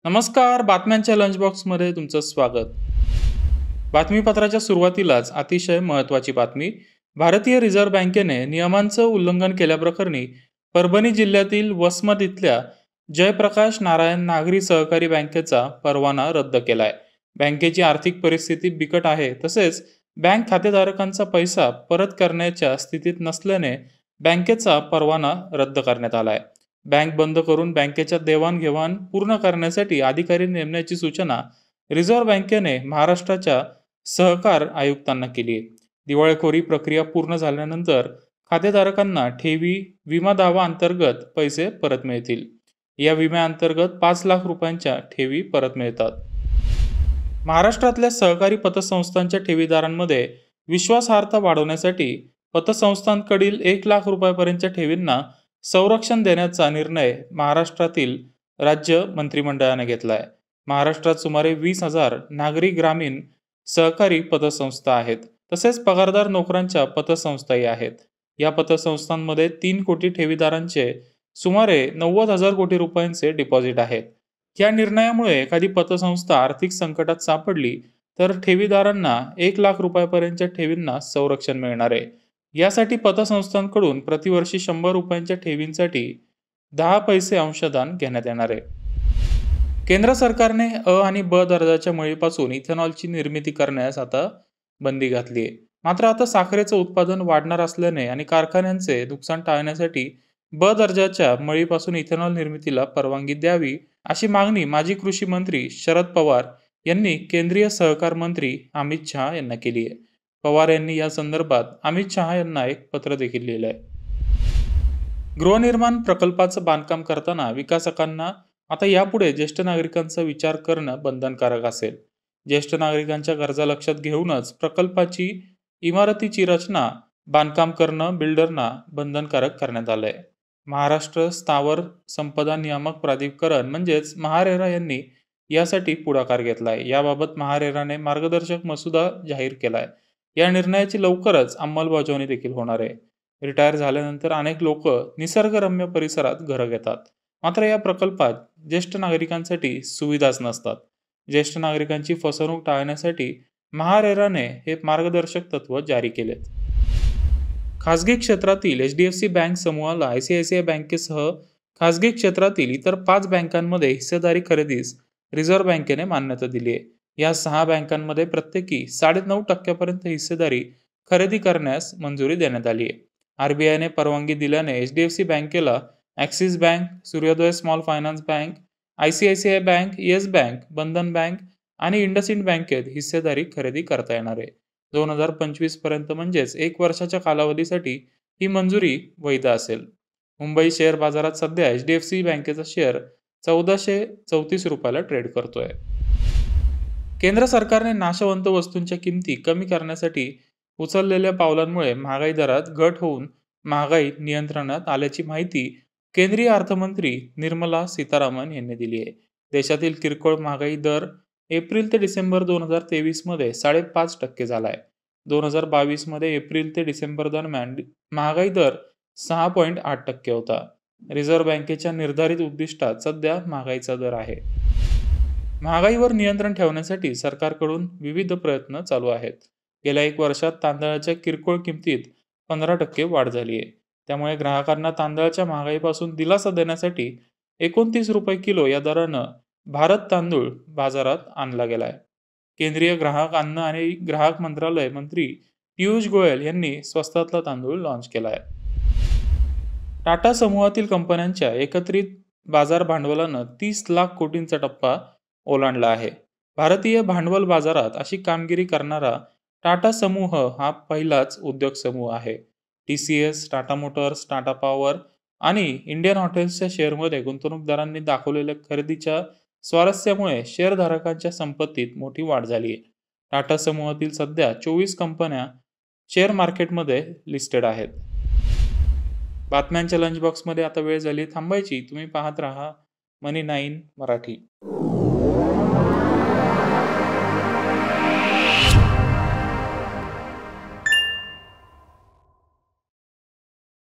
नमस्कार. बातम्यांच्या लंच बॉक्समध्ये तुमचं स्वागत. बातमीपत्राच्या सुरुवातीलाच अतिशय महत्त्वाची बातमी. भारतीय रिझर्व्ह बँकेने नियमांचं उल्लंघन केल्याप्रकरणी परभणी जिल्ह्यातील वसमत इथल्या जयप्रकाश नारायण नागरी सहकारी बँकेचा परवाना रद्द केलाय. बँकेची आर्थिक परिस्थिती बिकट आहे, तसेच बँक खातेधारकांचा पैसा परत करण्याच्या स्थितीत नसल्याने बँकेचा परवाना रद्द करण्यात आलाय. बँक बंद करून बँकेच्या देवाणघेवाण पूर्ण करण्यासाठी अधिकारी नेमण्याची सूचना रिझर्व्ह बँकेने महाराष्ट्राच्या सहकार आयुक्तांना केली आहे. दिवाळखोरी प्रक्रिया पूर्ण झाल्यानंतर खातेधारकांना ठेवी विमा दावा अंतर्गत पैसे परत मिळतील. या विम्याअंतर्गत 5 लाख रुपयांच्या ठेवी परत मिळतात. महाराष्ट्रातल्या सहकारी पतसंस्थांच्या ठेवीदारांमध्ये विश्वासार्हता वाढवण्यासाठी पतसंस्थांकडील 1 लाख रुपयांपर्यंतच्या ठेवींना संरक्षण देण्याचा निर्णय महाराष्ट्रातील राज्य मंत्रिमंडळाने घेतला आहे. महाराष्ट्रात सुमारे 20,000 नागरी ग्रामीण सहकारी पतसंस्था आहेत, तसेच पगारदार नोकरांच्या पतसंस्थाही आहेत. या पतसंस्थांमध्ये 3 कोटी ठेवीदारांचे सुमारे 90,000 कोटी रुपयांचे डिपॉझिट आहेत. या निर्णयामुळे एखादी पतसंस्था आर्थिक संकटात सापडली तर ठेवीदारांना 1 लाख रुपयांपर्यंतच्या ठेवींना संरक्षण मिळणार आहे. यासाठी पतसंस्थांकडून प्रतिवर्षी 100 रुपयांच्या ठेवींसाठी 10 पैसे अंशदान घेण्यात येणार आहे. केंद्र सरकारने अ आणि ब दर्जाच्या मळीपासून इथेनॉलची निर्मिती करण्यास आता बंदी घातली आहे. मात्र आता साखरेचं उत्पादन वाढणार असल्याने आणि कारखान्यांचे नुकसान टाळण्यासाठी ब दर्जाच्या मळीपासून इथेनॉल निर्मितीला परवानगी द्यावी, अशी मागणी माजी कृषी मंत्री शरद पवार यांनी केंद्रीय सहकार मंत्री अमित शहा यांना केली आहे. पवार यांनी या संदर्भात अमित शहा यांना एक पत्र देखील लिहिलं आहे. गृहनिर्माण प्रकल्पाचं बांधकाम करताना विकासकांना आता यापुढे ज्येष्ठ नागरिकांचा विचार करणं बंधनकारक असेल. ज्येष्ठ नागरिकांच्या गरजा लक्षात घेऊनच प्रकल्पाची इमारतीची रचना बांधकाम करणं बिल्डरना बंधनकारक करण्यात आलंय. महाराष्ट्र स्थावर संपदा नियामक प्राधिकरण म्हणजेच महारेरा यांनी यासाठी पुढाकार घेतलाय. याबाबत महारेराने मार्गदर्शक मसुदा जाहीर केलाय. या निर्णयाची लवकरच अंमलबजावणी देखील होणार आहे. रिटायर झाल्यानंतर अनेक लोक निसर्गरम्य परिसरात घरं घेतात, मात्र या प्रकल्पात ज्येष्ठ नागरिकांसाठी सुविधाच नसतात. ज्येष्ठ नागरिकांची फसवणूक टाळण्यासाठी महारेराने हे मार्गदर्शक तत्व जारी केलेत. खासगी क्षेत्रातील HDFC बँक समूहाला ICICI बँकेसह खासगी क्षेत्रातील इतर 5 बँकांमध्ये हिस्सेदारी खरेदीस रिझर्व्ह बँकेने मान्यता दिली आहे. या 6 बँकांमध्ये प्रत्येकी 9.5% पर्यंत हिस्सेदारी खरेदी करण्यास मंजुरी देण्यात आली आहे. RBIने परवानगी दिल्याने HDFC बँकेला Axis bank, Suryoday small finance bank, ICICI bank, Yes bank, Bandhan bank आणि इंडसइंड बँकेत हिस्सेदारी खरेदी करता येणार आहे. 2025 पर्यंत म्हणजेच 1 वर्षाच्या कालावधीसाठी ही मंजुरी वैध असेल. मुंबई शेअर बाजारात सध्या HDFC बँकेचा शेअर 1434 रुपयाला ट्रेड करतोय. केंद्र सरकारने नाशवंत वस्तूंच्या किमती कमी करण्यासाठी उचललेल्या पावलांमुळे महागाई दरात घट होऊन महागाई नियंत्रणात आल्याची माहिती केंद्रीय अर्थमंत्री निर्मला सीतारामन यांनी दिली आहे. देशातील किरकोळ महागाई दर एप्रिल ते डिसेंबर 2023 मध्ये 5.5% झाला आहे. 2022 मध्ये एप्रिल ते डिसेंबर दरम्यान महागाई दर 6.8% होता. रिझर्व्ह बँकेच्या निर्धारित उद्दिष्टात सध्या महागाईचा दर आहे. महागाईवर नियंत्रण ठेवण्यासाठी सरकारकडून विविध प्रयत्न चालू आहेत. गेल्या 1 वर्षात तांदळाच्या किरकोळ किमतीत 15% वाढ झाली आहे. त्यामुळे ग्राहकांना तांदळाच्या महागाईपासून दिलासा देण्यासाठी 29 रुपये किलो या दरानं भारत तांदूळ बाजारात आणला गेलाय. केंद्रीय ग्राहक अन्न आणि ग्राहक मंत्रालय मंत्री पियुष गोयल यांनी स्वस्तातला तांदूळ लॉन्च केलाय. टाटा समूहातील कंपन्यांच्या एकत्रित बाजार भांडवलानं 30 लाख कोटींचा टप्पा ओलांडला आहे. भारतीय भांडवल बाजारात अशी कामगिरी करणारा टाटा समूह हा पहिलाच उद्योग समूह आहे. TCS, Tata Motors, Tata power आणि इंडियन हॉटेल्सच्या शेअरमध्ये गुंतवणूकदारांनी दाखवलेल्या खरेदीच्या स्वारस्यामुळे शेअरधारकांच्या संपत्तीत मोठी वाढ झाली आहे. टाटा समूहातील सध्या 24 कंपन्या शेअर मार्केटमध्ये लिस्टेड आहेत. बातम्यांच्या लंच बॉक्समध्ये आता वेळ झाली थांबायची. तुम्ही पाहत राहा मनी 9 मराठी.